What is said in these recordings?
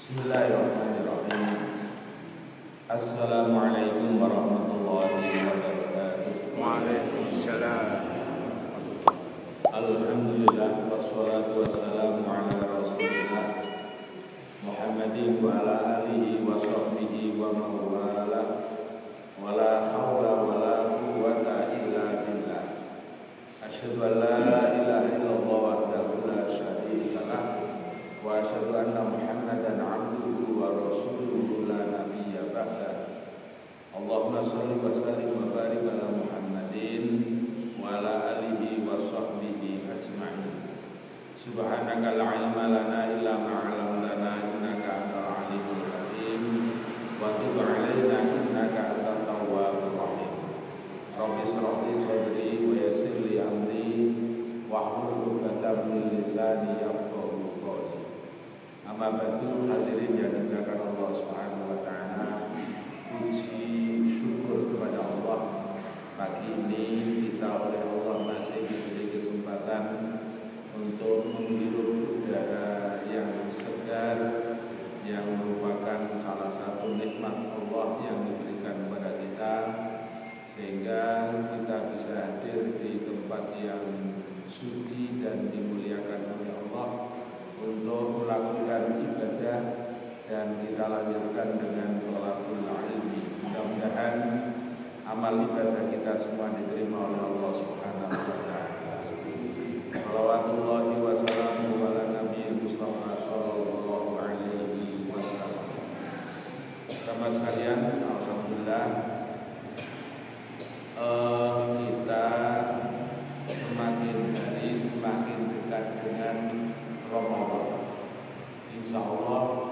Bismillahirrahmanirrahim. Assalamualaikum warahmatullahi wabarakatuh. Waalaikumsalam. Alhamdulillah wassalatu wassalamu ala Rasulillah Muhammadin wa ala alihi wa sahbihi wa mawala wa la hawla wa la quwwata illa billah. Asyhadu an la ilaha illallah wahdahu la syarika lah wa asyhadu anna Muhammadan abduhu wa rasuluhu la nabiyya ba'da. Allahumma shalli wa sallim wa barik ala Muhammadin wa ala alihi wa sahbihi ajma'in. Subhanaka la ilma lana illa ma 'allamtana innaka antal alimul hakim wa tub 'alaina innaka antat tawwabur rahim. Rabbi shrah li sadri wa yassir li amri wahlul 'uqdatam min lisani yafqahu qawli. Amma ba'du, hadirin yang dimuliakan Allah Subhanahu wa taala. Puji syukur kepada Allah, pagi ini kita oleh Allah masih diberi kesempatan untuk menghirup udara yang segar, yang merupakan salah satu nikmat Allah yang diberikan kepada kita, sehingga kita bisa hadir di tempat yang suci dan dimuliakan oleh Allah untuk melakukan ibadah, dan kita lanjutkan dengan thalabul ilmi. Mudah-mudahan amal ibadah kita semua diterima oleh Allah Subhanahu wa taala. Shalawatullahi wa salamuhu ala nabiyil Mustafa sallallahu alaihi wasallam. Sama sekalian, alhamdulillah kita semakin hari semakin dekat dengan Ramadan. Insya Allah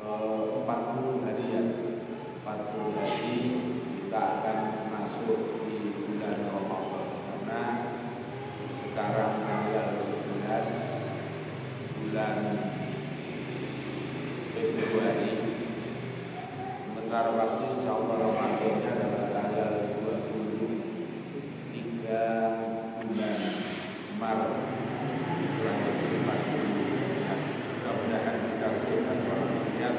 40 harian, 40 hari kita akan masuk di bulan Ramadan. Karena sekarang tanggal 11 bulan Februari, sementara waktu insya Allah Ramadannya adalah tanggal 23 bulan Maret. Mudah-mudahan kita sehat walafiat,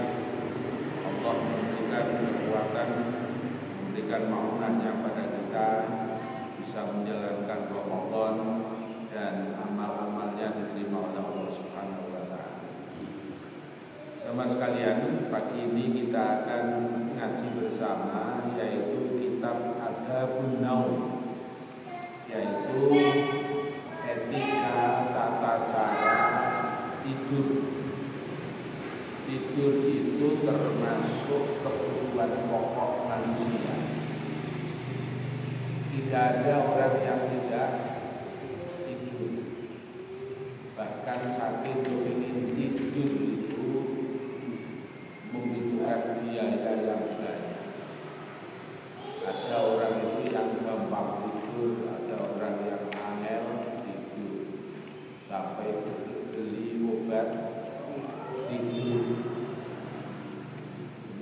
Allah memberikan kekuatan, memberikan maunahnya pada kita bisa menjalankan Ramadan dan amal-amalnya diterima oleh Allah Subhanahu wa taala. Sama sekalian, pagi ini kita akan ngaji bersama, yaitu kitab Adabun Naum, yaitu etika tata cara tidur. Tidur itu termasuk kebutuhan pokok manusia. Tidak ada orang yang tidak tidur. Bahkan saking kepingin tidur itu membutuhkan biaya yang banyak. Ada orang itu yang gampang tidur, ada orang yang angel tidur, sampai beli obat tidur.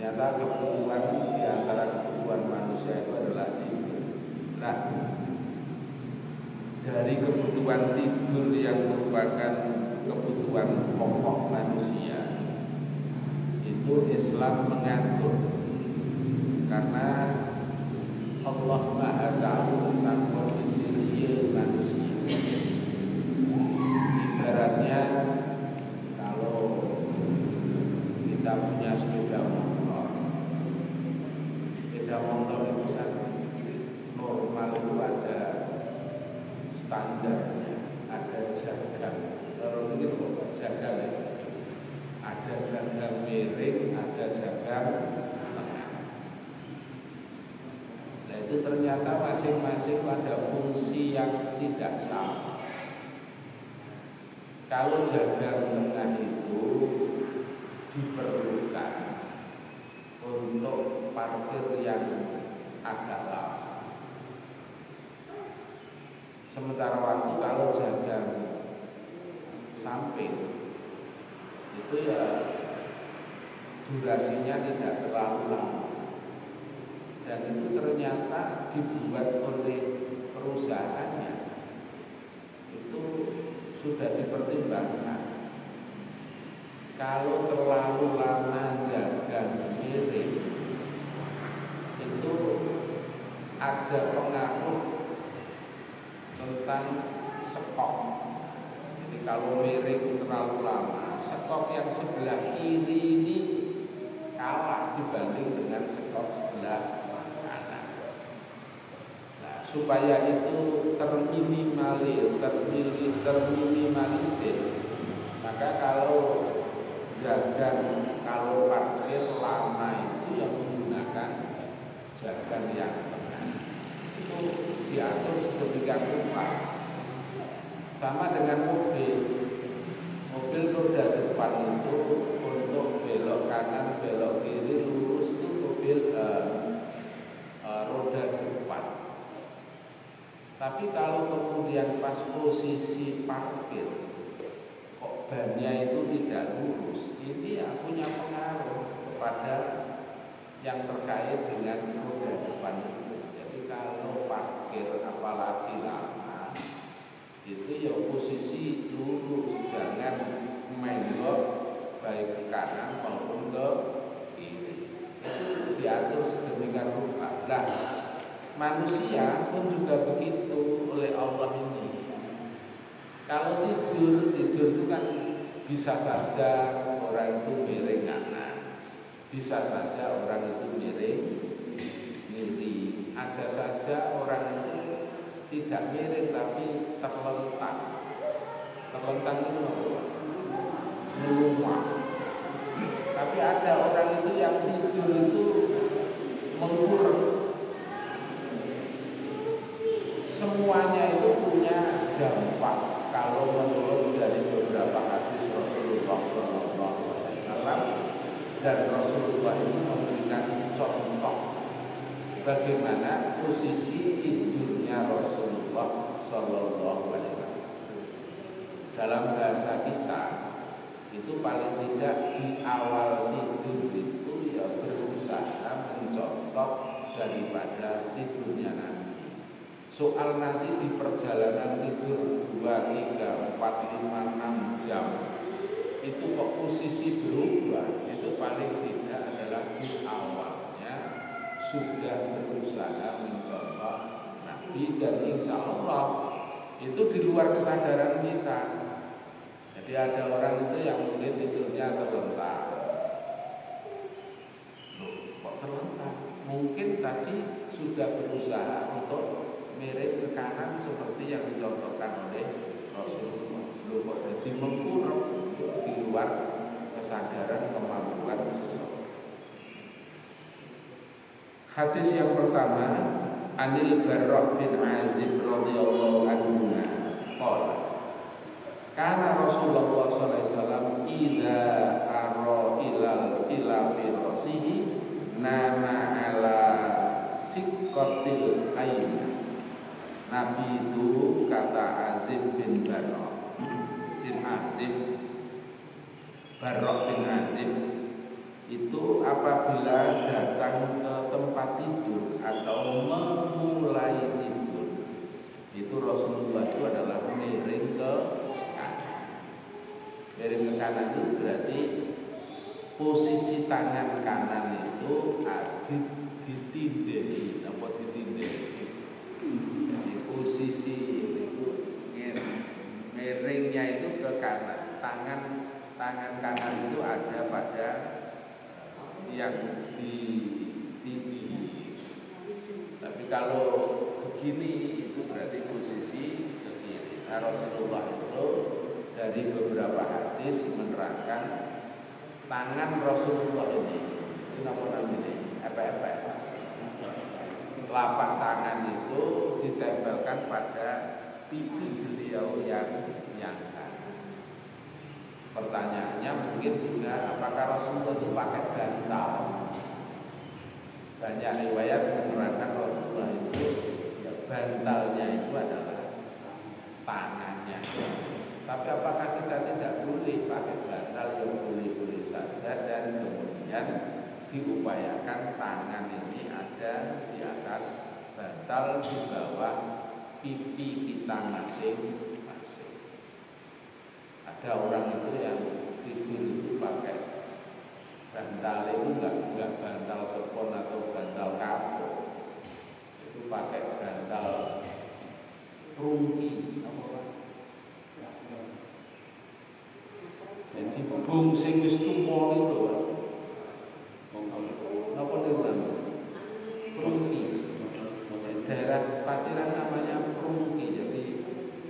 Ternyata kebutuhan di antara kebutuhan manusia itu adalah tidur. Nah, dari kebutuhan tidur yang merupakan kebutuhan pokok manusia, itu Islam mengatur, karena Allah Maha Tahu tentang kondisi real manusia. Ibaratnya kalau kita punya sepeda motor itu kan normal itu ada standarnya, ada jagang. Kalau ini kok jagang ya? Ada jagang miring, ada jagang tengah. Nah itu ternyata masing-masing ada fungsi yang tidak sama. Kalau jagang tengah itu diperlukan untuk parkir yang agak lama. Sementara waktu kalau jagang samping itu ya durasinya tidak terlalu lama, dan itu ternyata dibuat oleh perusahaannya itu sudah dipertimbangkan. kalau terlalu lama jaga miring itu ada pengaruh tentang sekok. Jadi kalau miring terlalu lama, sekok yang sebelah kiri ini kalah dibanding dengan sekok sebelah kanan. Nah, supaya itu terminimalisir, maka kalau parkir lama itu yang menggunakan jagan yang tengah itu diatur sedemikian rupa. Sama dengan mobil roda depan itu untuk belok kanan belok kiri lurus itu mobil roda depan. Tapi kalau kemudian pas posisi parkir kok bannya itu tidak lurus, ini punya pengaruh kepada yang terkait dengan roda depan itu. Jadi kalau parkir apalagi lama itu ya posisi lurus, jangan menggok baik ke kanan maupun ke kiri. Itu diatur sedemikian rupa. Nah, manusia pun juga begitu oleh Allah ini. Kalau tidur itu kan bisa saja orang itu miring kanan, bisa saja orang itu miring kiri, ada saja orang itu tidak miring tapi terlentang. Terlentang itu melumah. Tapi ada orang itu yang tidur itu mengkurang. Semuanya itu punya dampak. Kalau menurut dari beberapa hadis Rasulullah SAW, dan Rasulullah itu memberikan contoh bagaimana posisi tidurnya Rasulullah SAW. Dalam bahasa kita itu paling tidak di awal tidur itu ya berusaha mencontoh daripada tidurnya Nabi. Soal nanti di perjalanan tidur 2, 3, 4, 5, 6 jam itu kok posisi berubah, itu paling tidak adalah di awalnya sudah berusaha mencontoh Nabi, dan insya Allah itu di luar kesadaran kita. Jadi ada orang itu yang mungkin tidurnya terlentang. Loh, kok terlentang? Mungkin tadi sudah berusaha untuk miring ke kanan seperti yang dicontohkan oleh Rasulullah. Loh, kok jadi mengkurang di luar kesadaran kemampuan seseorang. Hadis yang pertama, Anil Barrah bin Azib radhiyallahu anhu qala kana Rasulullah sallallahu alaihi wasallam idza ara ila firasihi nama ala siqqatil ayn. Nabi itu kata Azib bin Barrah bin Azib itu apabila datang ke tempat tidur atau memulai tidur, itu Rasulullah itu adalah miring ke kanan. Miring ke kanan itu berarti posisi tangan kanan itu ditindih, apa ditindih? Jadi posisi itu miringnya itu ke kanan, tangan kanan itu ada pada yang ditindih. Tapi kalau begini itu berarti posisi ke kiri. Nah, Rasulullah itu dari beberapa hadis menerangkan tangan Rasulullah ini apa namanya? Apa? Telapak tangan itu ditempelkan pada pipi beliau yang kanan. Pertanyaannya mungkin juga apakah Rasulullah itu pakai bantal? Banyak riwayat menerangkan Rasulullah itu ya, bantalnya itu adalah tangannya. Tapi apakah kita tidak boleh pakai bantal? Yang boleh-boleh saja, dan kemudian diupayakan tangan ini ada di atas bantal di bawah pipi kita masing-masing. Ada orang itu yang tidur itu pakai sepon atau bantal kapur itu pakai bantal prungki jadi bung sing wis tuwa niku lho napa niku prungki daerah Paciran namanya prungki jadi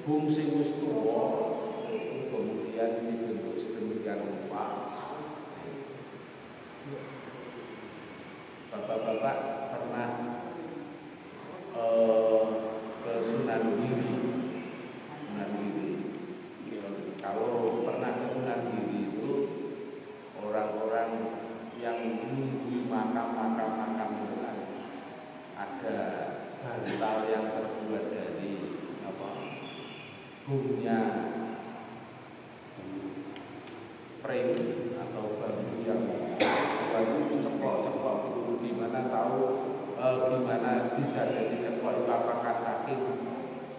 bung sing wis tuwa kemudian dibentuk sedemikian rupa. Bapak-bapak pernah ke Sunan Giri. Kalau pernah ke Sunan Giri itu orang-orang yang mengunjungi makam-makam itu ada bantal yang terbuat dari bumbunya frame atau bambu yang baru ceplok-ceplok itu gimana tahu gimana bisa jadi ceplok itu apakah saking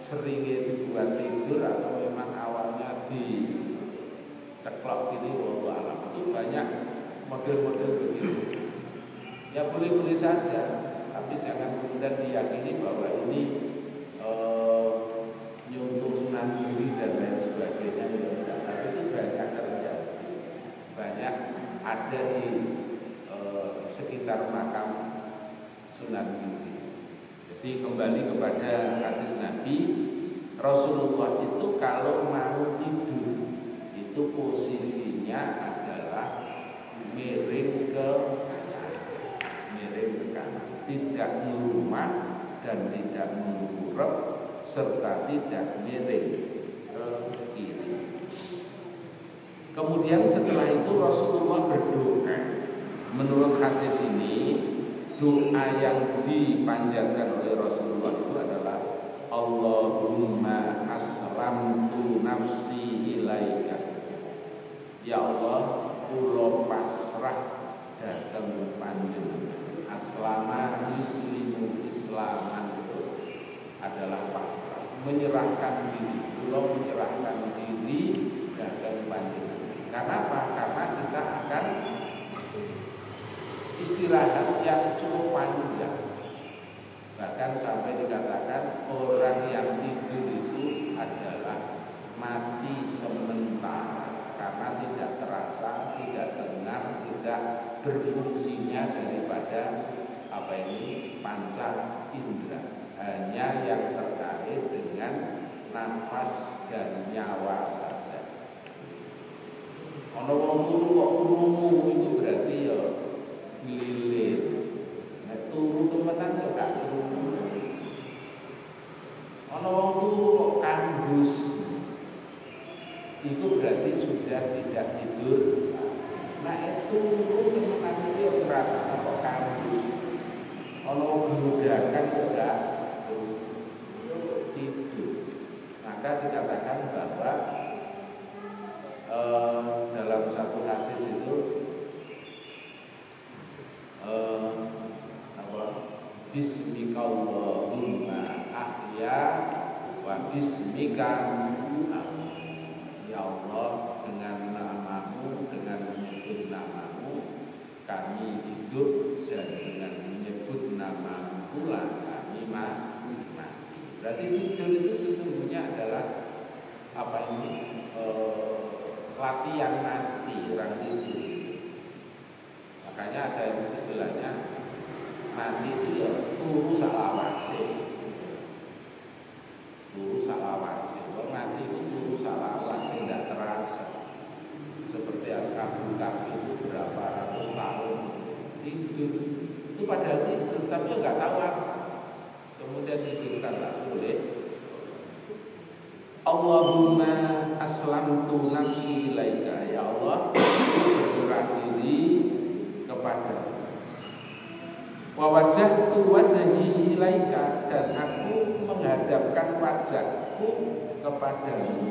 seringnya dibuat tidur atau memang awalnya diceplok gini wallahu alam. Itu banyak model-model begitu ya boleh-boleh saja tapi jangan kemudian diyakini bahwa ini nyuntuk Sunan Giri dan lain sebagainya tapi itu banyak terjadi banyak ada di sekitar makam Sunan Giri. Jadi kembali kepada hadis Nabi, Rasulullah itu kalau mau tidur itu posisinya adalah miring ke kanan, tidak merumah dan tidak menghurap serta tidak miring ke kiri. Kemudian setelah itu Rasulullah berdoa. Menurut hadis ini doa yang dipanjatkan oleh Rasulullah itu adalah Allahumma aslamtu nafsi ilaika. Ya Allah, kula pasrah dhateng panjenengan. Aslama yuslimu islaman itu adalah pasrah, menyerahkan diri. Kula menyerahkan diri dhateng panjenengan. Karena apa? Karena kita akan istirahat yang cukup panjang. Bahkan sampai dikatakan orang yang tidur itu adalah mati sementara karena tidak terasa, tidak dengar, tidak berfungsinya daripada panca indera. Hanya yang terkait dengan nafas dan nyawa saja. Ono wong turu kok krungu itu berarti ya nglilir. Nek turu temenan kok gak krungu. Ono wong turu kok kandus. Itu berarti sudah tidak tidur. Nah itu temenan itu yang merasa kok kandus. Ono gerodakan kok gak tidur. Maka dikatakan bahwa dalam satu hadis itu Bismika Allahumma ahya wa bismika ya Allah, dengan namamu, dengan menyebut namamu kami hidup, dan dengan menyebut namamu pula kami mati. Berarti tidur itu sesungguhnya adalah latihan mati orang tidur. Makanya ada istilahnya mati itu ya turu salawase. Turu salawase. Kalau mati itu turu salawase tidak terasa. Seperti Ashabul Kahfi itu berapa ratus tahun tidur. Itu padahal tidur tapi nggak tahu apa. Kemudian tidur tak boleh. Allahumma aslamtu nafsi ilaika. Ya Allah, berserah diri kepadamu. Wa wajjahtu wajhi ilaika, dan aku menghadapkan wajahku kepadamu.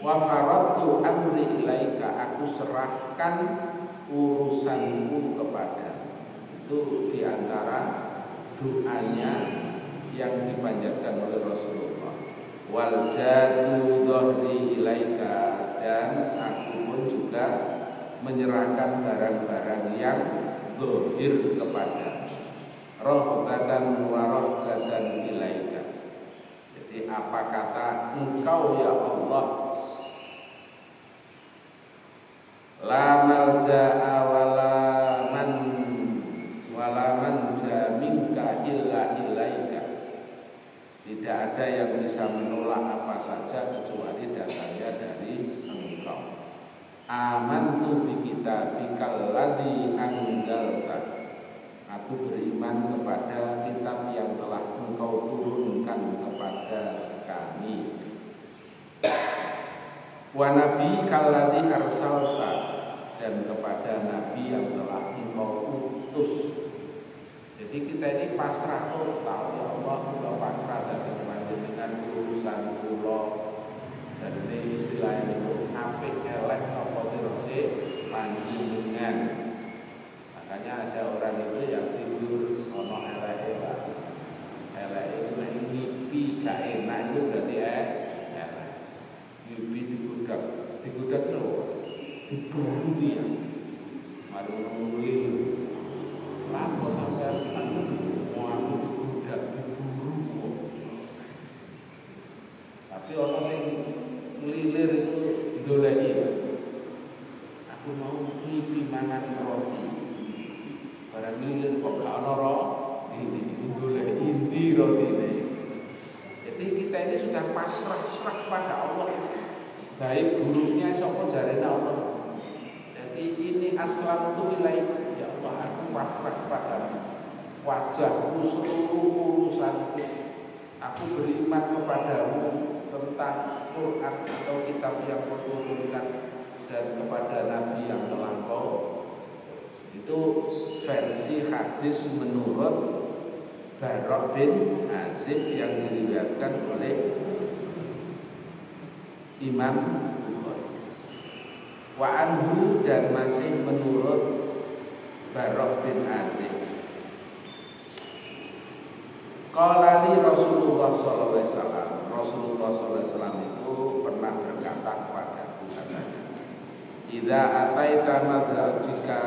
Wa faradtu amri ilaika, aku serahkan urusanku kepadamu. Itu diantara doanya yang dipanjatkan oleh Rasulullah. Wal jadu dhahri ilaika, dan aku pun juga menyerahkan barang-barang yang zahir kepada rohbatan wa rohbatan ilaika. Jadi apa kata engkau ya Allah, la malja'a wala manja minka illa ilaika. Tidak ada yang bisa menolak apa saja kecuali datangnya dari engkau. Amantu bi kitabikal ladzi anzalta. Aku beriman kepada kitab yang telah engkau turunkan kepada kami. Wa nabi kalladzi arsalta, dan kepada nabi yang telah engkau utus. Jadi kita ini pasrah total, ya Allah, kita pasrah dari panjenengan urusan kula. Jadi istilahnya itu apik elek apa terose panjenengan. Makanya ada orang itu yang tidur ono elek-elek. Elek itu ngipi gak enak itu berarti elek. Ngipi digudak lho. Diburu dia. Mari nunggu. Lapo sampai mau aku digudak diburu. Tapi orang sing ngelilir itu doleki. Aku mau ngipi mangan roti. Barang ngelilir kok gak ono ini golek inti roti ini. Jadi kita ini sudah pasrah pada Allah. Baik buruknya sapa jarene Allah. Jadi ini aslam tu ilaik, ya Allah, aku pasrah padamu. Wajahku seluruh urusanku, aku beriman kepadamu tentang Quran atau kitab yang kau turunkan dan kepada Nabi yang telah kau. Itu versi hadis menurut Barok bin Azib yang diriwayatkan oleh Imam Bukhari. Wa anhu, dan masih menurut Barok bin Azib. Qala li Rasulullah sallallahu alaihi wasallam. Rasulullah sallallahu alaihi wasallam itu pernah berkata kepadaku, katanya, "Idza ataita madzajika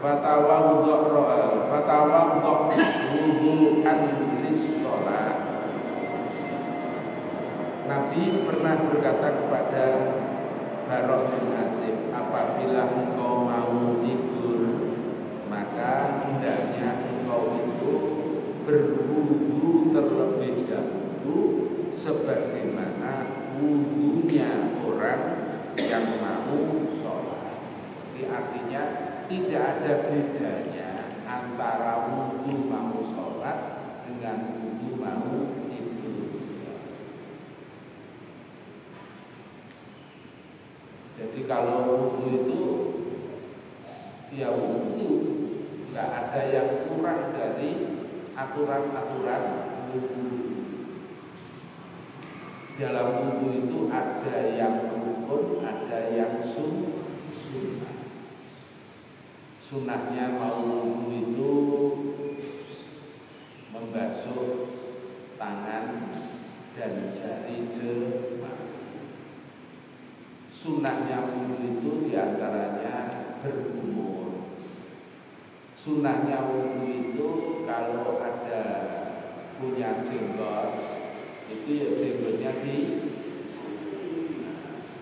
fatawaddo wudu'an lis-shalah." Nabi pernah berkata kepada Barok bin Azib, apabila engkau mau tidur, maka hendaknya engkau itu berwudu terlebih dahulu sebagaimana wudunya orang yang mau sholat. Jadi artinya tidak ada bedanya antara wudu mau sholat dengan wudu mau tidur. Jadi kalau wudu itu ya wudu, nggak ada yang kurang dari aturan-aturan wudu. Dalam wudu itu ada yang rukun, ada yang sunnah. Sunnahnya mau wudu itu membasuh tangan dan jari jemari. Sunnahnya wudu itu diantaranya berkumur. Sunnahnya wudu itu kalau ada punya jenggot, itu ya jenggotnya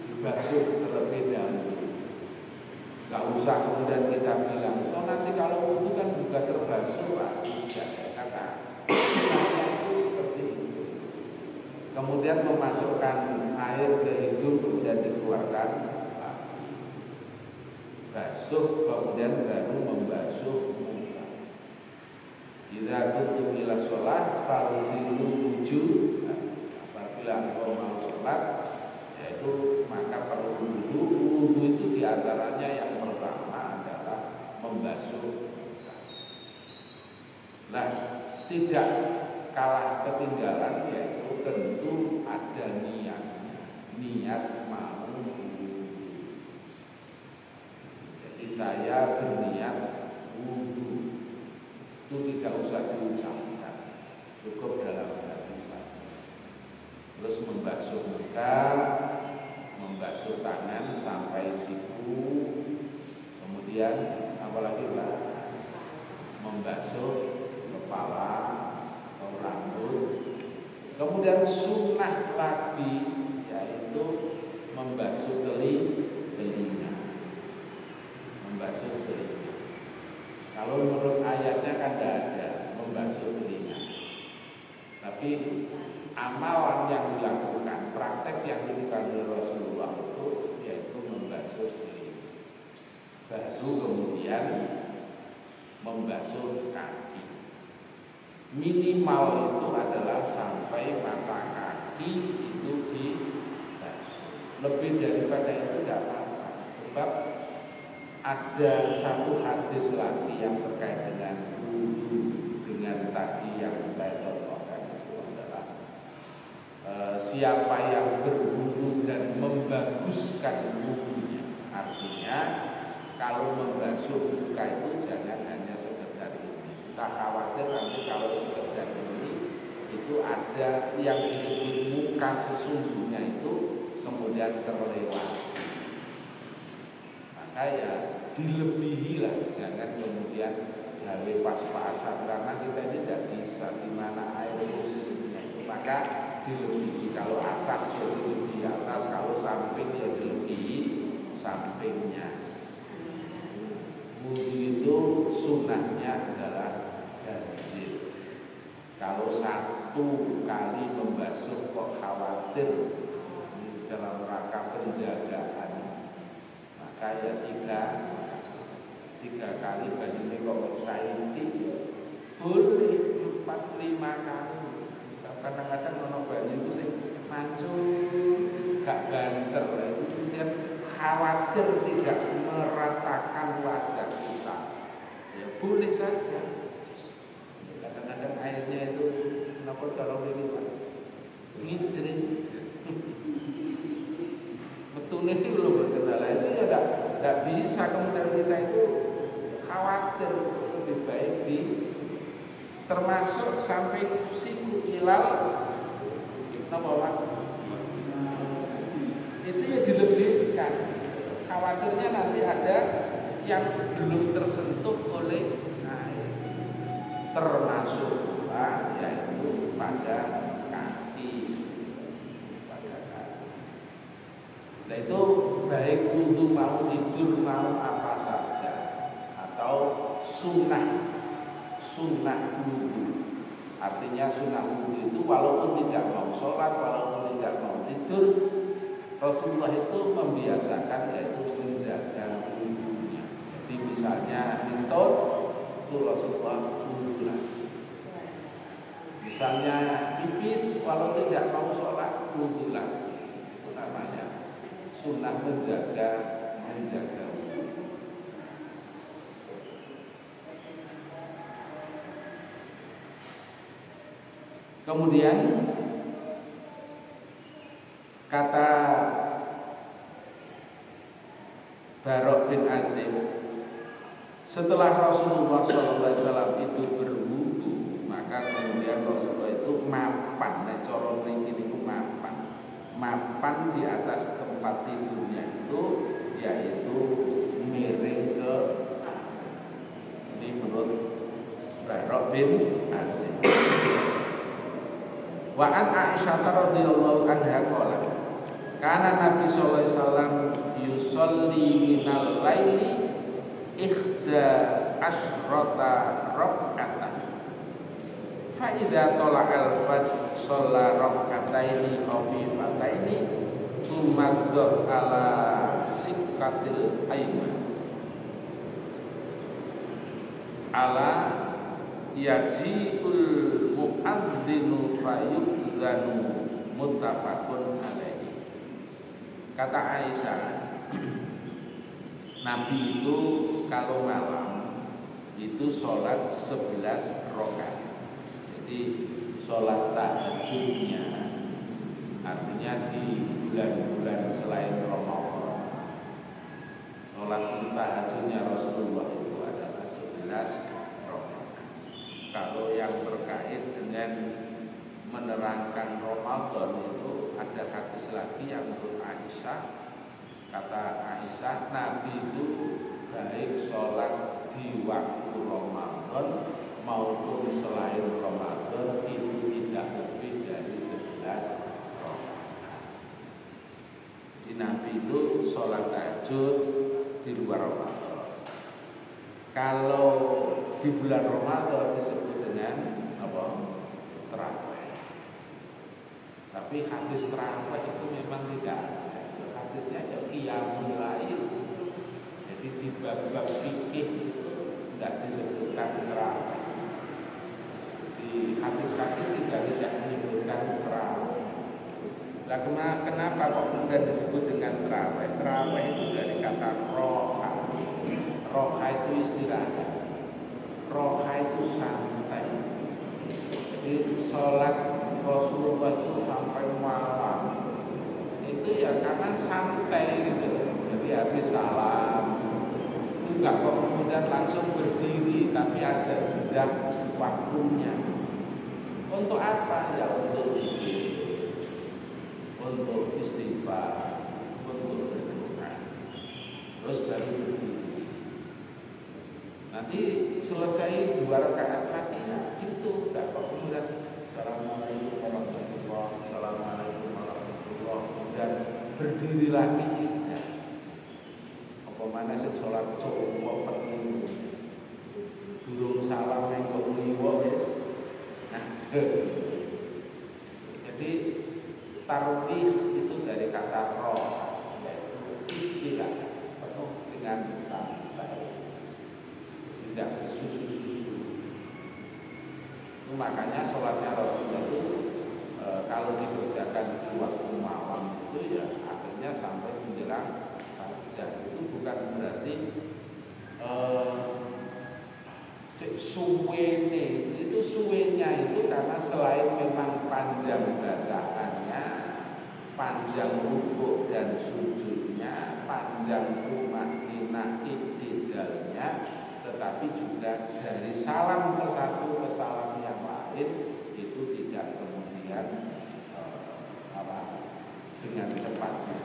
dibasuh terlebih dahulu. Gak usah kemudian kita bilang, oh nanti kalau wudu kan juga terbasuh, Pak. Tidak, kata. Sunnahnya itu seperti itu. Kemudian memasukkan air ke hidung, kemudian dikeluarkan, basuh, kemudian baru membasuh muka. Idza kuntum ila shalah faghsilu wujuh. Apabila engkau mau sholat, yaitu maka perlu wudu. Wudu itu diantaranya yang pertama adalah membasuh muka. Nah, tidak kalah ketinggalan yaitu tentu ada niat mau wudu. Jadi saya berniat wudu, itu tidak usah diucapkan, cukup dalam hati saja. Terus membasuh muka, kemudian apalagi Pak, membasuh kepala atau rambut. Kemudian sunnah lagi yaitu membasuh telinga. Membasuh telinga. Kalau menurut ayatnya kan tidak ada membasuh telinga. Tapi amalan yang dilakukan, praktek yang dilakukan oleh Rasulullah itu yaitu membasuh telinga. Baru kemudian membasuh kaki. Minimal itu adalah sampai mata kaki itu dibasuh. Lebih daripada itu tidak apa-apa. Sebab ada satu hadis lagi yang terkait dengan wudu, dengan tadi yang saya contohkan itu adalah siapa yang berwudu dan membaguskan wudunya. Artinya kalau membasuh muka itu jangan hanya sekedar ini. Kita khawatir nanti kalau sekedar ini itu ada yang disebut muka sesungguhnya itu kemudian terlewat. Maka ya dilebihilah, jangan kemudian gawe pas-pasan karena kita ini tidak bisa di mana air posisinya itu. Maka dilebihi, kalau atas ya dilebihi atas, kalau samping ya dilebihi sampingnya. Wudu itu sunnahnya adalah ganjil. Kalau satu kali membasuh kok khawatir dalam rangka penjagaan, maka ya tiga kali banyune kok sainti boleh 4-5 kali. Kadang-kadang ono banyu itu sing mancung gak banter, itu kemudian khawatir tidak meratakan wajah kita. Ya boleh saja. Kadang-kadang airnya itu kenapa kalau ini Pak ngicrit. Betulnya itu belum berkendala itu ya tidak bisa kemudian kita itu khawatir. Lebih baik termasuk sampai siku hilal Pak, itu ya dilebihkan. Khawatirnya nanti ada yang belum tersentuh oleh air, termasuk yaitu pada kaki. Nah itu baik wudu mau tidur mau apa saja, atau sunnah wudu. Artinya sunnah wudu itu walaupun tidak mau sholat, walaupun tidak mau tidur, Rasulullah itu membiasakan yaitu menjaga wudunya. Jadi misalnya hinton itu Rasulullah wudu. Misalnya pipis walau tidak mau sholat wudu lagi. Itu namanya sunnah menjaga wudu. Kemudian kata Barok bin Azib, setelah Rasulullah SAW itu berwudu, maka kemudian Rasulullah itu mapan, cara mriki niku mapan di atas tempat tidurnya itu, yaitu miring ke, ini menurut Barok bin Azib. Wa an Aisyah radhiyallahu anha qalat kana Nabi sallallahu alaihi wasallam yusolli minal laili ikhda asyrata rak'atan fa idza tala'al fajr shalla rak'ataini khafifataini tsumma ala sikatil ayman ala yaji'ul mu'adzinu fayudzanu muttafaqun alaihi. Kata Aisyah, Nabi itu kalau malam itu sholat 11 rakaat. Jadi sholat tahajudnya, artinya di bulan-bulan selain Ramadan, sholat tahajudnya Rasulullah itu adalah 11 rakaat. Kalau yang terkait dengan menerangkan Ramadan itu ada hadis lagi yang menurut Aisyah, kata Aisyah, Nabi itu baik sholat di waktu Ramadan maupun selain Ramadan itu tidak lebih dari 11 rakaat. Jadi Nabi itu sholat tahajud di luar Ramadan. Kalau di bulan Ramadan disebut dengan apa? Tarawih. Tapi hadis tarawih itu memang tidak ada. Hadisnya ada qiyamul lail. Jadi di bab-bab fikih itu tidak disebutkan tarawih. Di hadis-hadis juga tidak menyebutkan tarawih. Lah kenapa kok kemudian disebut dengan tarawih? Tarawih itu dari kata roha. Roha itu istilahnya. Roha itu santai. Jadi sholat Rasulullah itu sampai malam itu ya karena santai gitu. Jadi habis salam itu nggak kok kemudian langsung berdiri, tapi ada jeda waktunya. Untuk apa? Ya untuk zikir, untuk istighfar, untuk berdoa. Terus baru berdiri. Nanti selesai 2 rakaat lagi ya itu nggak kok kemudian Assalamualaikum warahmatullahi wabarakatuh, Assalamualaikum warahmatullahi wabarakatuh, dan berdiri lagi ya. Apa mana sih sholat cowok penting durung salam yang kau liwat ya. Nah, jadi tarwih itu dari kata roh, yaitu istilah penuh dengan santai, tidak bersusu-susu. Itu makanya sholatnya Rasulullah itu kalau dikerjakan di waktu malam itu ya akhirnya sampai menjelang fajar. Itu bukan berarti suwene, itu suwenya itu karena selain memang panjang bacaannya, panjang rukuk dan sujudnya, panjang tumaninah iktidalnya, tetapi juga dari salam ke satu ke salam yang lain itu tidak kemudian dengan cepatnya,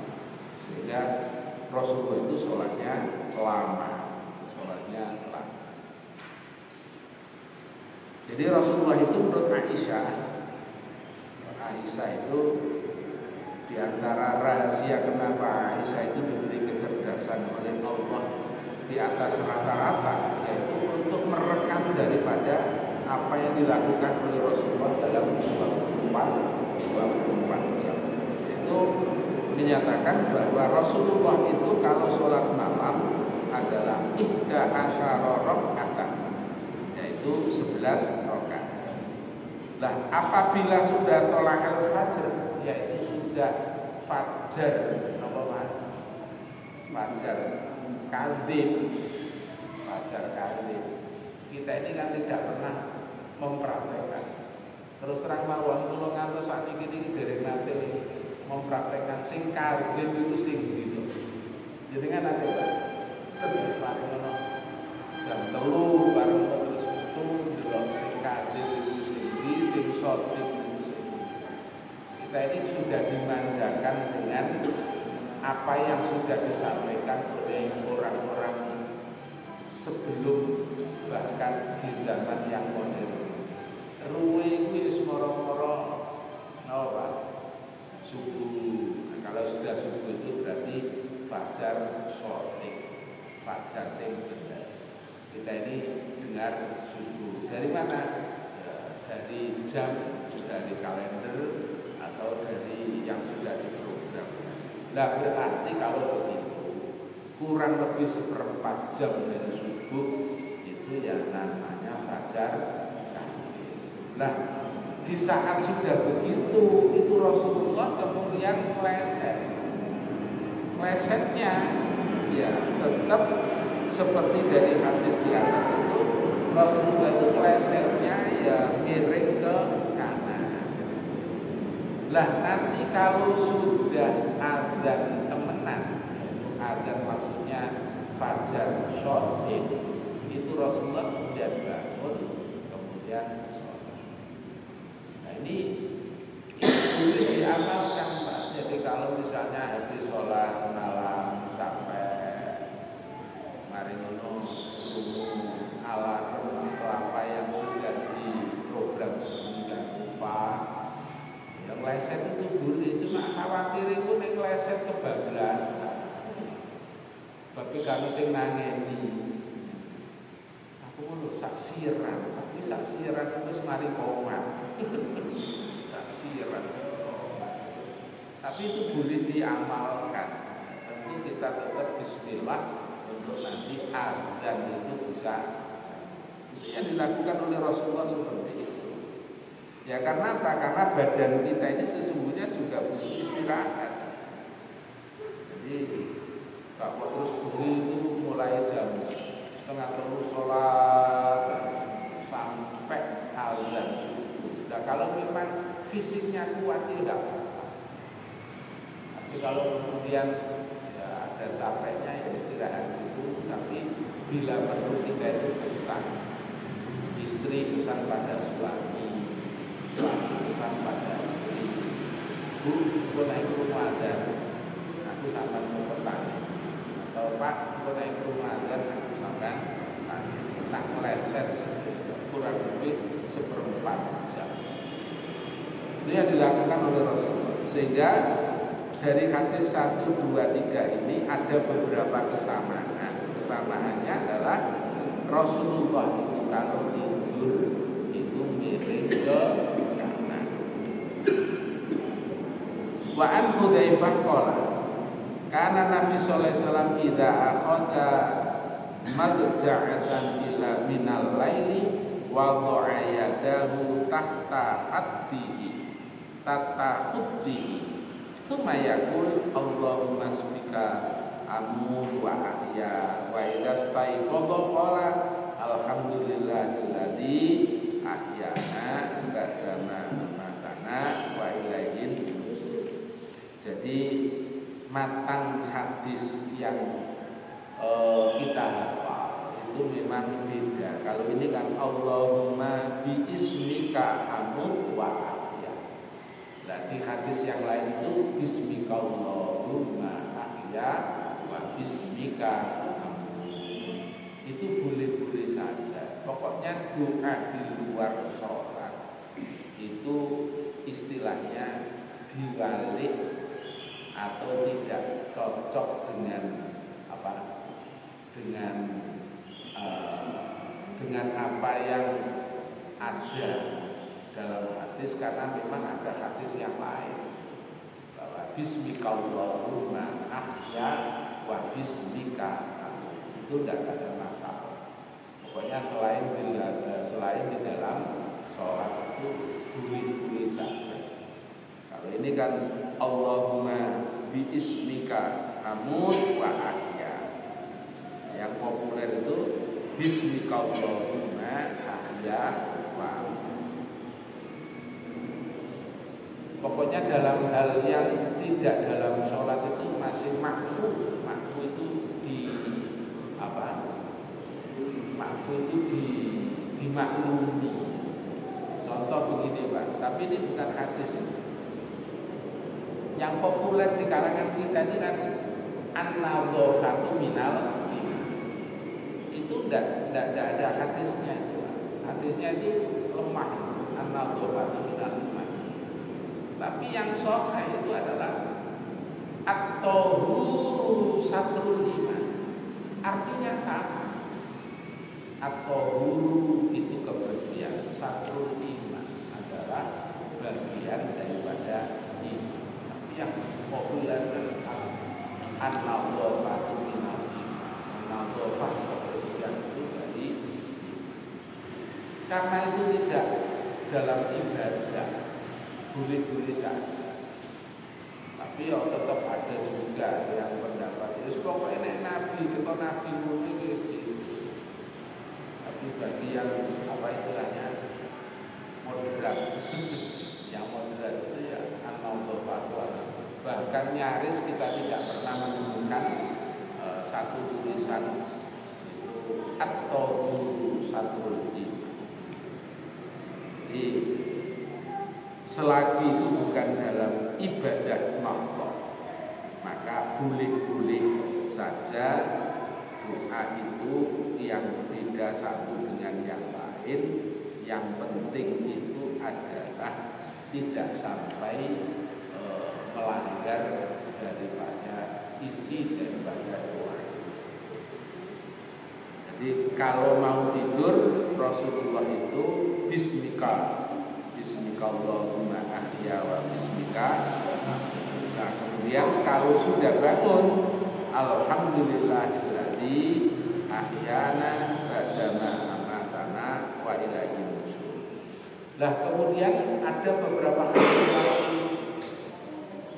sehingga Rasulullah itu sholatnya lama. Jadi Rasulullah itu menurut Aisyah itu diantara rahasia kenapa Aisyah itu diberi kecerdasan oleh Allah di atas rata-rata, yaitu untuk merekam daripada apa yang dilakukan oleh Rasulullah dalam 24 jam. Itu menyatakan bahwa Rasulullah itu kalau sholat malam adalah 11 rakaat, yaitu 11 rakaat. Lah apabila sudah tolakal fajr, yaitu sudah fajar apa Mas? Fajar kadzib. Kita ini kan tidak pernah mempraktekkan. Terus terang mawon kula ngantos sakniki iki dereng nate mempraktekkan sing kadzib itu sing gitu. Jadi kan ada terus bareng ngono jam 3 bareng terus itu delok sing kadzib itu sing shorting itu. Kita ini sudah dimanjakan dengan apa yang sudah disampaikan oleh orang-orang sebelum, bahkan di zaman yang modern. Ruwe wis moro-moro napa? Subuh. Nah, kalau sudah subuh itu berarti fajar shorting, fajar sing bener. Kita ini dengar subuh. Dari mana? Ya, dari jam, dari kalender, atau dari yang sudah diprogram. Nah berarti kalau begitu kurang lebih 1/4 jam dari subuh itu yang namanya fajar. Nah di saat sudah begitu itu Rasulullah kemudian melesetnya ya tetap seperti dari hadis di atas itu, Rasulullah itu melesetnya ya miring ke kanan. Lah nanti kalau sudah adzan temenan, adzan maksudnya fajar shorting, itu Rasulullah kemudian bangun, kemudian sholat. Nah ini boleh diamalkan Pak. Jadi kalau misalnya habis sholat malam sampai maring kebablasan. Bagi kami sing nangeni, aku ngono saksiran, tapi saksiran itu semari komat. Saksiran. Tapi itu boleh diamalkan. Tentu kita tetap bismillah untuk nanti azan itu bisa. Itu yang dilakukan oleh Rasulullah seperti itu. Ya karena apa? Karena badan kita ini sesungguhnya juga butuh istirahat. Jadi kalau terus begitu mulai jam 2:30 sholat sampai azan subuh. Nah kalau memang fisiknya kuat tidak apa-apa. Tapi kalau kemudian ya ada capeknya ya istirahat dulu. Tapi bila perlu kita itu pesan, istri pesan pada suami, suami pesan pada istri, Bu, aku naik ke rumah azan, aku sampai cepetan. Atau Pak, aku naik ke rumah azan, aku sampai tak meleset kurang lebih 1/4 jam. Ini yang dilakukan oleh Rasulullah. Sehingga dari hadis 1, 2, 3 ini ada beberapa kesamaan. Kesamaannya adalah Rasulullah itu kalau tidur itu miring ke kanan. Wa an Hudzaifah qala kana Nabi sallallahu alaihi wasallam idza akhadha marja'atan ila minal laili wa dha'a yadahu tahta haddihi tata khuddihi tsumma yaqul Allahumma subhika amut wa ahya wa idza staiqadha qala alhamdulillahilladzi ahyana ba'dama amatana wa ilaihin nusyur. Jadi matan hadis yang kita hafal itu memang beda. Kalau ini kan Allahumma bi ismika amut wa ahya. Nah di hadis yang lain itu bismika Allahumma ahya wa bismika amut. Itu boleh-boleh saja. Pokoknya doa di luar sholat itu istilahnya diwalik atau tidak cocok dengan apa? Dengan apa yang ada dalam hadis, karena memang ada hadis yang lain bahwa bismikallahumma ahya wa bismika itu tidak ada masalah. Pokoknya selain di dalam sholat itu boleh-boleh saja. Kalau ini kan Allahumma bi ismika amut wa ahya. Yang populer itu bismikallahumma ahya wa amut. Pokoknya dalam hal yang tidak dalam sholat itu masih makfu. Makfu itu dimaklumi. Contoh begini Pak, tapi ini bukan hadis. Yang populer di kalangan kita ini kan an-nadhafatu minal iman. Itu tidak ada hadisnya. Hadisnya itu lemah. An-nadhafatu minal iman. Tapi yang sahih itu adalah at-tahuru satrul iman. Artinya sama. At-tahuru itu kebersihan, satrul iman adalah bagian daripada iman. Tapi yang populer adalah an-nadhafatu minal iman. An-nadhafah kebersihan itu dari iman. Karena itu tidak dalam ibadah boleh-boleh saja. Tapi tetap ada juga yang pendapat itu pokoknya nabi kita nabi muni gitu. Tapi bagi yang apa istilahnya moderat, yang moderat itu ya an-nadhafah. Bahkan nyaris kita tidak pernah menemukan satu tulisan itu atau satu iman. Jadi selagi itu bukan dalam ibadah makhluk, maka boleh-boleh saja doa itu yang beda satu dengan yang lain. Yang penting itu adalah tidak sampai melanggar daripada kalau mau tidur Rasulullah itu bismika, bismikallahumma ahya wa bismika. Nah, kemudian kalau sudah bangun, alhamdulillahilladzi ahyana ba'dama amatana wa ilaihi nusyur. Lah kemudian ada beberapa hal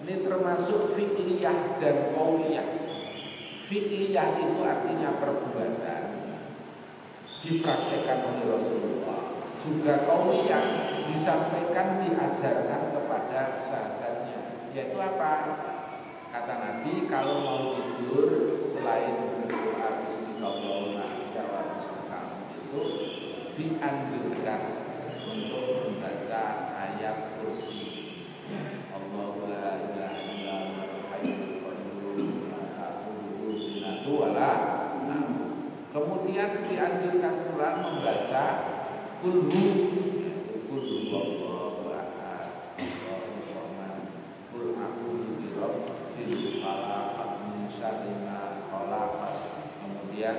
ini termasuk fi'liyah dan qauliyah. Fi'liyah itu artinya perbuatan dipraktekkan oleh Rasulullah. Juga qauliyah disampaikan, diajarkan kepada sahabatnya. Yaitu apa? Kata Nabi, kalau mau tidur selain berdoa bismillahirrahmanirrahim wa bismika itu dianjurkan untuk membaca ayat kursi. Allahu la ilaha illa huwal hayyul qayyum la ta'khudhuhu sinatun wa la nawm. Kemudian dianjurkan pula membaca qul huwallahu ahad, Allahu samad, qul a'udzu birabbil falaq min syarri ma khalaq. Kemudian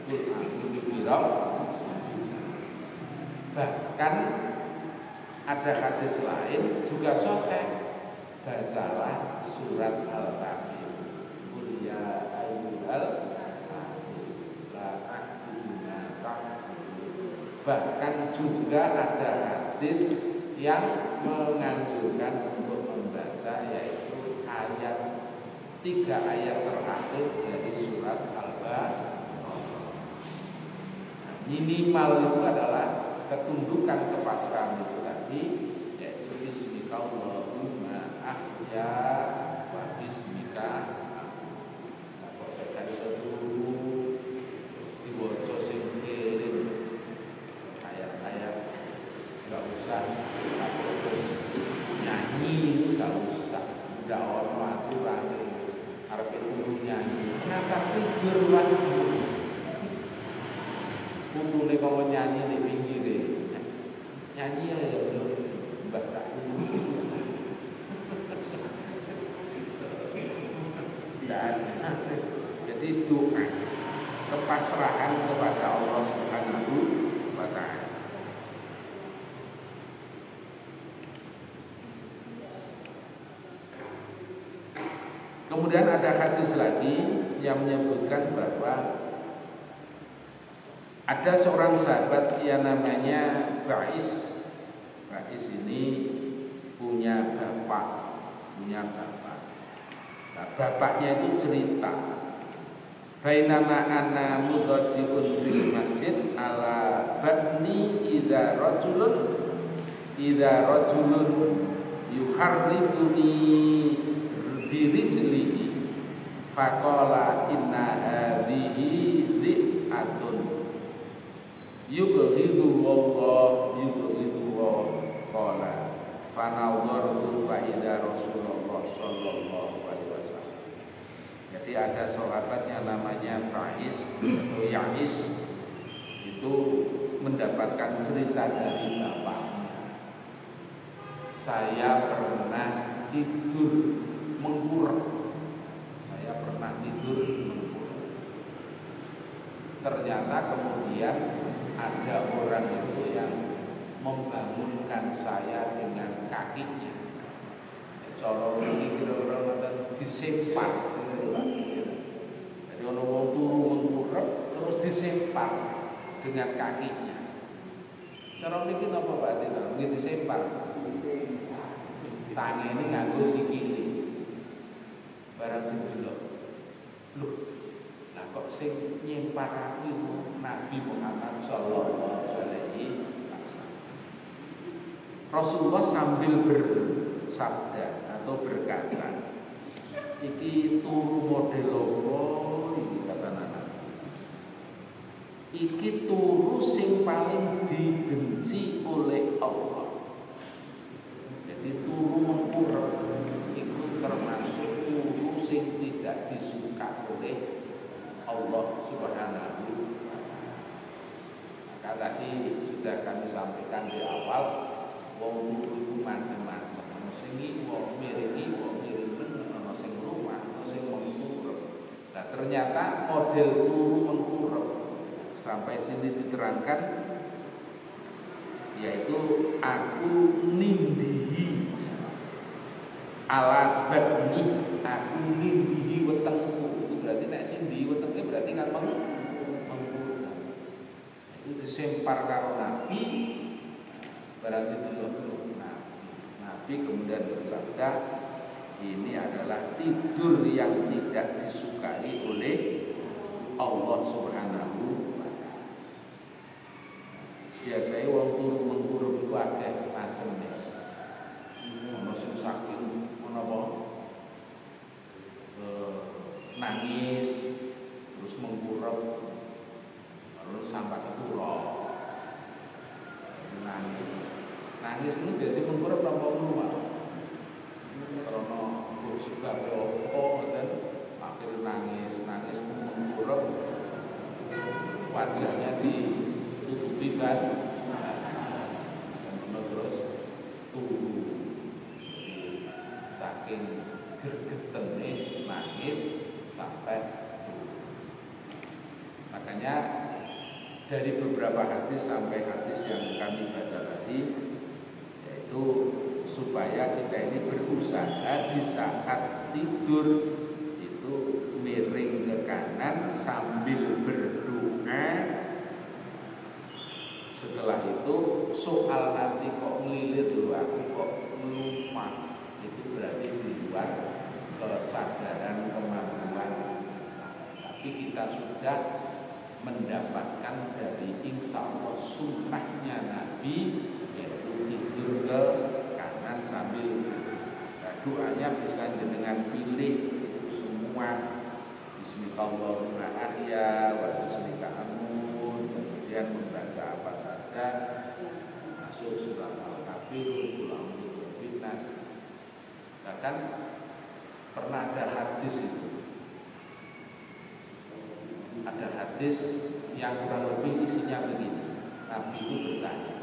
qul a'udzu birabbin. Bahkan ada hadis lain juga sahih, bacalah surat Al-Kafir. Qul ya ayyuhal kafirun la a'budu ma ta'budun. Bahkan juga ada hadis yang menganjurkan untuk membaca, yaitu tiga ayat terakhir dari surat Al-Baqarah. Minimal itu adalah ketundukan kepasrahan itu tadi, yaitu bismikallahumma ahya wa bismika. Nah, kok saya kan dulu diwaca sing kirim ayat-ayat, nggak usah nyanyi, nggak usah, nggak ono aturan harus itu nyanyi. Kenapa tidur lagi? Kudu nek kok nyanyi di pinggir nyanyi ya belum baca. Jadi doa kepasrahan kepada Allah Subhanahu wa ta'ala. Kemudian ada hadis lagi yang menyebutkan bahwa ada seorang sahabat yang namanya Ba'is. Ba'is ini punya bapak. Nah, bapaknya itu cerita, bainama anna mudhajiun fil masjid ala batni idza rajulun yuharribuni birijlihi faqala inna hadhihi dhi'atun yubghidu Allah qala fanawwartu fa idza Rasulullah sallallahu alaihi wasallam. Jadi ada sahabat yang namanya Ba'is atau Ya'is, itu mendapatkan cerita dari bapaknya. Saya pernah tidur mengkurep. Ternyata kemudian ada orang itu yang membangunkan saya dengan kakinya. Cara ini kira-kira disempat. Jadi orang mau turu mengkurep terus disempat dengan kakinya. Cara ini apa berarti? Ini disempat. Tangan ini nganggo sikili. Barang didelok. Loh, lah kok sing nyempar aku itu Nabi Muhammad sallallahu alaihi wasallam. Rasulullah sambil bersabda atau berkata, iki turu model apa iki kata Nabi. Iki turu sing paling dibenci oleh Allah. Jadi turu mengkurep itu termasuk turu sing tidak disuka oleh Allah Subhanahu wa ta'ala. Maka tadi sudah kami sampaikan di awal, wong turu macam-macam. Ono sing wong mirip, wong ono sing rumah, ono sing mengkurep. Nah, ternyata model turu mengkurep sampai sini diterangkan, yaitu aku nindihi ala badni, aku nindihi wetengku. Itu berarti nek sindi wetenge berarti kan mengkurung. Itu disempar karo Nabi, berarti delok Nabi kemudian bersabda, ini adalah tidur yang tidak disukai oleh Allah Subhanahu wa ta'ala. Biasanya wong turu mengkurung iku akeh macem ya. Ono sing saking menapa? Nangis terus mengkurung terus sampai ketulok. Nangis ini biasanya mengkurung tanpa rumah. Karena sebabnya opo dan akhirnya nangis mengkurung, wajahnya ditutupi kan, dan terus turu saking gergetene nangis sampai turu. Makanya dari beberapa hadis sampai hadis yang kami baca tadi, yaitu supaya kita ini berusaha di saat tidur itu miring ke kanan sambil berdoa. Setelah itu soal nanti kok ngelilir dulu, aku kok lupa, itu berarti di luar kesadaran kemampuan. Tapi kita sudah mendapatkan dari insya Allah sunnahnya Nabi, yaitu tidur ke sambil doanya bisa dengan pilih itu semua. Bismillahirrahmanirrahim wa bismillahirrahmanirrahim, kemudian membaca apa saja, masuk surat Al-Kafir, Al-Nas. Bahkan pernah ada hadis itu, ada hadis yang kurang lebih isinya begini. Nabi itu bertanya,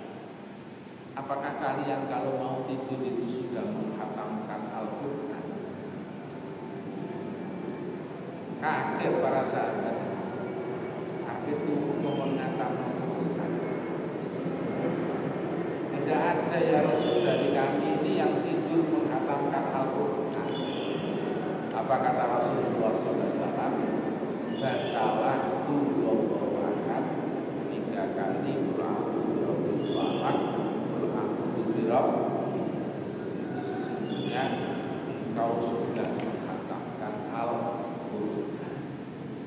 apakah kalian kalau mau tidur itu sudah menghatamkan Al-Quran? Kaget para sahabat, kaget itu untuk menghatamkan Al-Quran. Tidak ada ya Rasul dari kami ini yang tidur menghatamkan Al-Quran. Apa kata Rasulullah SAW? Bacalah Qul Ahad 3 kali, itu sesungguhnya engkau sudah menghatamkan Al-Quran.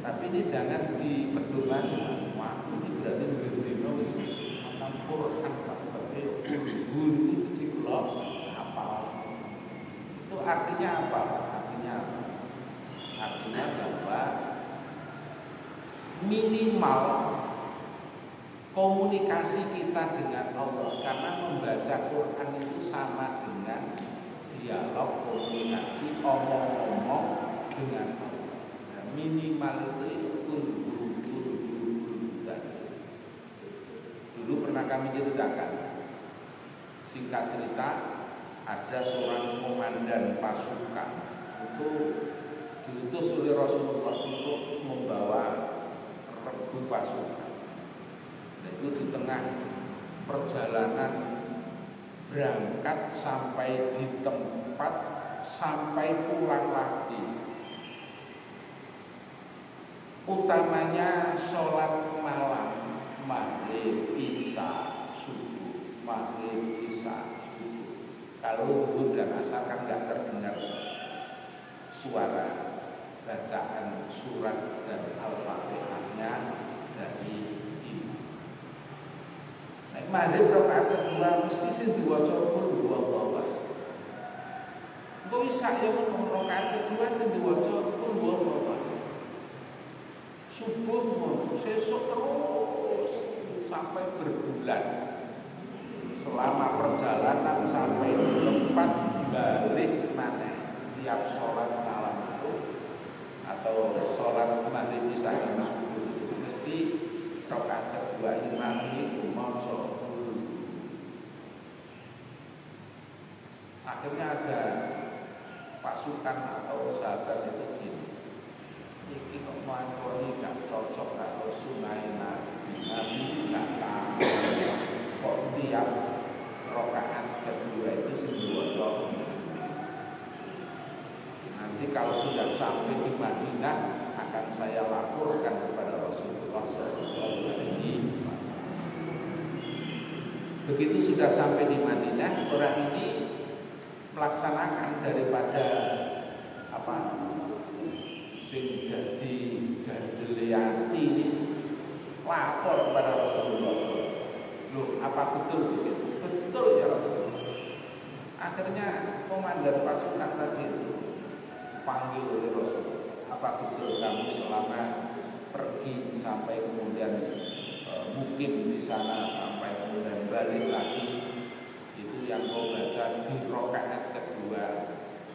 Tapi ini jangan diperdoman. Wah, ini berarti berdino khatam Quran, tapi guru itu dikelop apa? Itu artinya apa? Artinya bahwa minimal komunikasi kita dengan Allah, karena membaca Quran itu sama dengan dialog, komunikasi, omong-omong dengan Allah. Nah, minimal itu dulu pernah kami ceritakan, singkat cerita, ada seorang komandan pasukan itu diutus oleh Rasulullah untuk membawa regu pasukan. Itu di tengah perjalanan berangkat sampai di tempat, sampai pulang lagi, utamanya sholat malam, maghrib, isya, subuh, maghrib, isya, subuh. Kalau zuhur dan asar kan nggak terdengar suara bacaan surat dan Al-Fatihahnya dari maghrib rakaat kedua mesti sing diwaca qul huwallahu. Engko isya ya rakaat kedua sing diwaca qul huwallahu. Subuh sesuk terus sampai berbulan. Selama perjalanan sampai di tempat balik maneh, tiap sholat malam itu atau sholat maghrib isya dan subuh mesti rakaat kedua imam itu maca. Akhirnya ada pasukan atau sahabat itu gini, ini kok mangkoni gak cocok kalau sunai Nabi. Nanti kalau sudah sampai di Madinah akan saya laporkan kepada Rasulullah SAW. Begitu sudah sampai di Madinah, orang ini melaksanakan daripada sing dadi ganjeliati ini lapor kepada Rasulullah SAW. Loh, apa betul begitu? Betul ya Rasulullah. Akhirnya komandan pasukan tadi itu panggil oleh Rasulullah. Apa betul kamu selama pergi sampai kemudian mukim di sana sampai kemudian balik lagi itu yang kau baca di rakaat kedua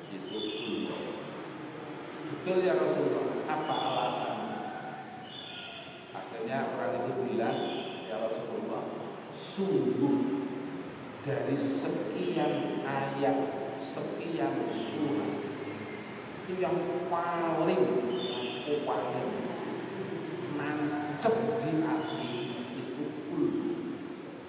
itu betul ya Rasulullah? Apa alasan? Akhirnya orang itu bilang, ya Rasulullah, sungguh dari sekian ayat, sekian surah itu yang paling nancep di hati itu kul,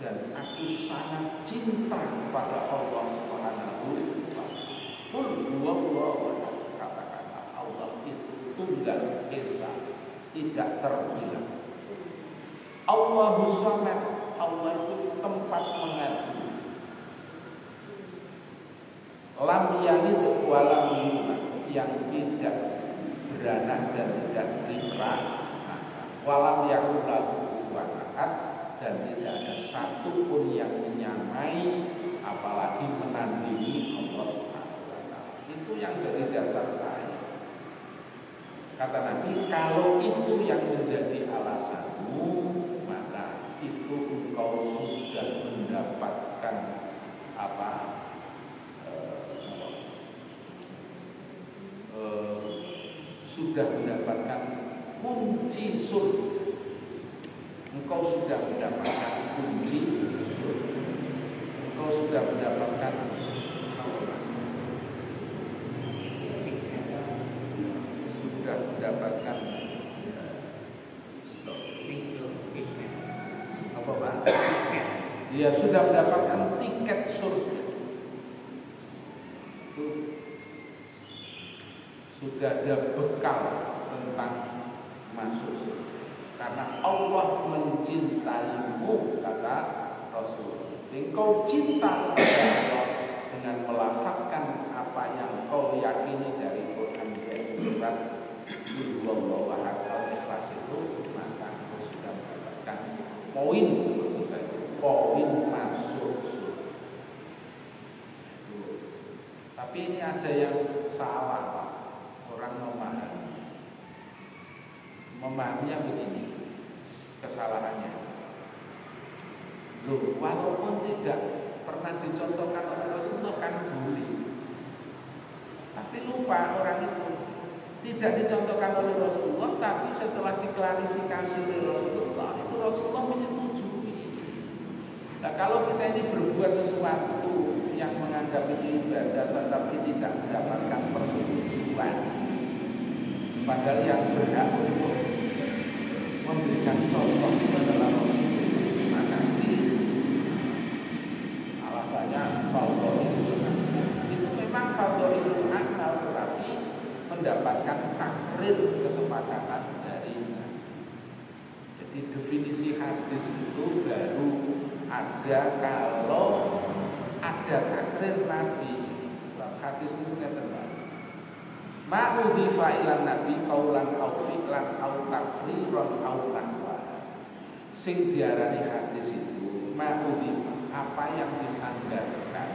dan aku sangat cinta kepada Allah Subhanahu wa ta'ala. Kul huwallahu ahad, katakanlah Allah itu tunggal esa, tidak terbilang. Allahus samad, Allah itu tempat mengadu. Lam yalid wa lam yulad, yang tidak beranak dan tidak diperanak. Walam yakul lahu kufuwan ahad, dan tidak ada satupun yang menyamai apalagi menandingi Allah Subhanahu wa ta'ala. Itu yang jadi dasar saya. Kata Nabi, kalau itu yang menjadi alasanmu, maka itu engkau sudah mendapatkan sudah mendapatkan kunci surga. Engkau sudah mendapatkan kunci surga. Engkau sudah mendapatkan apa Pak? Ya sudah mendapatkan tiket surga. Itu sudah ada bekal tentang masuk surga. Karena Allah mencintaimu, kata Rasul. Engkau cinta kepada Allah dengan melafazkan apa yang kau yakini dari Quran dan surat Al-Wallahu ahad al-Ikhlas itu, maka engkau sudah mendapatkan poin, maksud saya, poin masuk surga. Tapi ini ada yang salah, Pak. Orang memahaminya begini, kesalahannya. Loh, walaupun tidak pernah dicontohkan oleh Rasulullah kan boleh. Tapi lupa orang itu tidak dicontohkan oleh Rasulullah, tapi setelah diklarifikasi oleh Rasulullah, itu Rasulullah menyetujui. Nah, kalau kita ini berbuat sesuatu yang menganggap itu ibadah tetapi tidak mendapatkan persetujuan, padahal yang berhak untuk memberikan contoh itu adalah Rasulullah, maka alasannya fadhailul amal. Itu memang fadhailul amal, tetapi mendapatkan takrir kesepakatan dari Nabi. Jadi definisi hadis itu baru ada kalau ada takrir Nabi. Hadis itu kata ma'udhifa ilan Nabi qaulan au fi'lan au takriran au nahwa. Sing diarani hadis itu ma'udhifa, apa yang disandarkan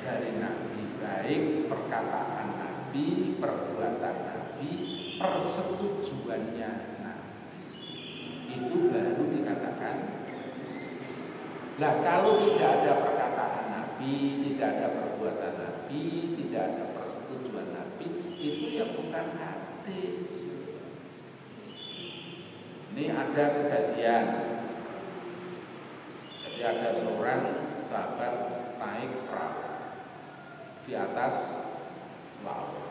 dari Nabi, baik perkataan Nabi, perbuatan Nabi, persetujuannya Nabi, itu baru dikatakan. Nah, kalau tidak ada perkataan Nabi, tidak ada perbuatan Nabi, tidak ada persetujuan Nabi, itu ya bukan hadis. Ini ada kejadian. Jadi ada seorang sahabat naik perahu di atas laut.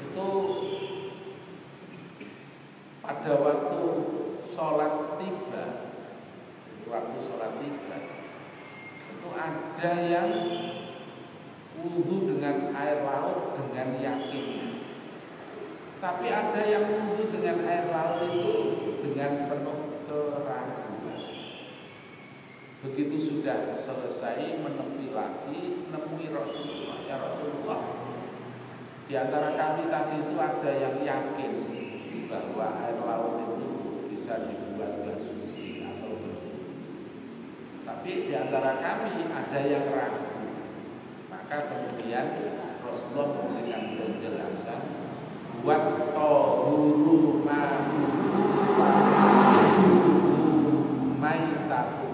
Itu pada waktu sholat tiba, itu ada yang wudu dengan air laut dengan yakin. Tapi ada yang wudu dengan air laut itu dengan penuh keraguan. Begitu sudah selesai menepi lagi, nemui Rasulullah, ya Rasulullah, di antara kami tadi itu ada yang yakin bahwa air laut itu bisa dibuat suci atau berwudu. Tapi di antara kami ada yang ragu. Maka kemudian Rasulullah memberikan penjelasan, buat tohuru maitatu.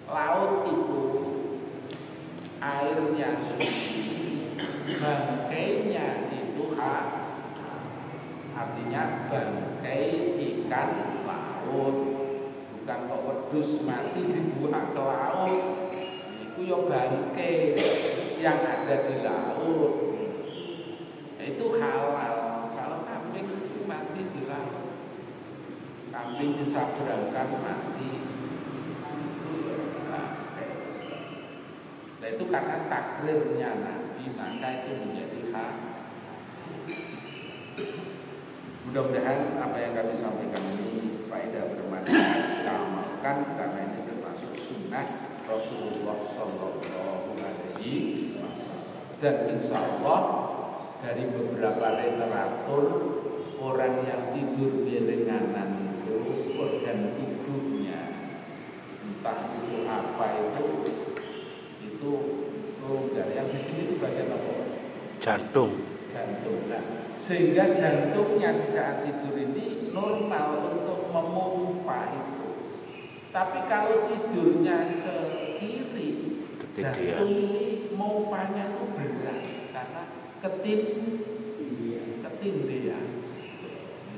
Laut itu airnya suci, bangkainya itu artinya bangkai ikan laut, bukan kok wedhus mati dibuang ke laut. Itu ya bangkai yang ada di laut. Itu halal. Kalau kambing itu mati di laut, kambing disabrangkan mati, itu ya bangkai. Nah itu karena takrirnya Nabi, maka itu menjadi hak. Mudah-mudahan apa yang kami sampaikan ini faedah bermanfaat kita amalkan, karena ini termasuk sunnah Rasulullah Sallallahu Alaihi Wasallam. Dan insya Allah dari beberapa literatur, orang yang tidur birenganan itu organ tidurnya entah itu apa itu dari yang di sini itu bagian apa? Jantung. Nah, sehingga jantungnya di saat tidur ini normal untuk memompa itu. Tapi kalau tidurnya ke kiri, jantung ini mompanya itu berat karena ketindihan.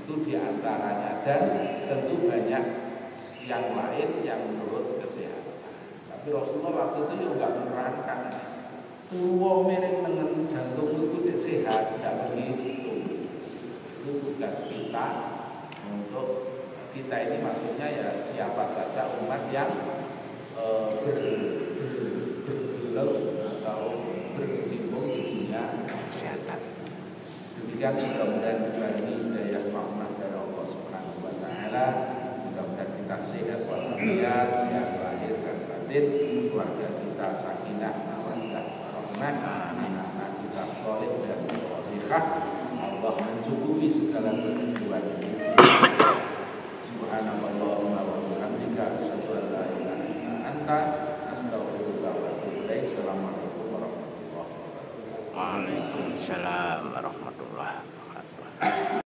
Itu diantaranya, dan tentu banyak yang lain yang menurut kesehatan. Tapi Rasulullah waktu itu juga menerangkan, tuwa miring nengen jantung itu sehat, tidak begitu. Itu tugas kita untuk kita ini, maksudnya ya siapa saja umat yang bergelut atau berkecimpung di dunia kesehatan. Demikian, mudah-mudahan kita ini hidayah rahmat dari Allah Subhanahu wa taala. Mudah-mudahan kita sehat walafiat, sehat lahir dan batin, keluarga kita sakinah mawaddah warahmah, anak-anak kita sholih dan sholihah. Allah mencukupi segala kebutuhan kita. Subhanallahumma wa bihamdika, asyhadu an la ilaha illa anta, astaghfiruka wa atubu ilaik. Assalamualaikum warahmatullahi wabarakatuh. Waalaikumsalam warahmatullahi wabarakatuh.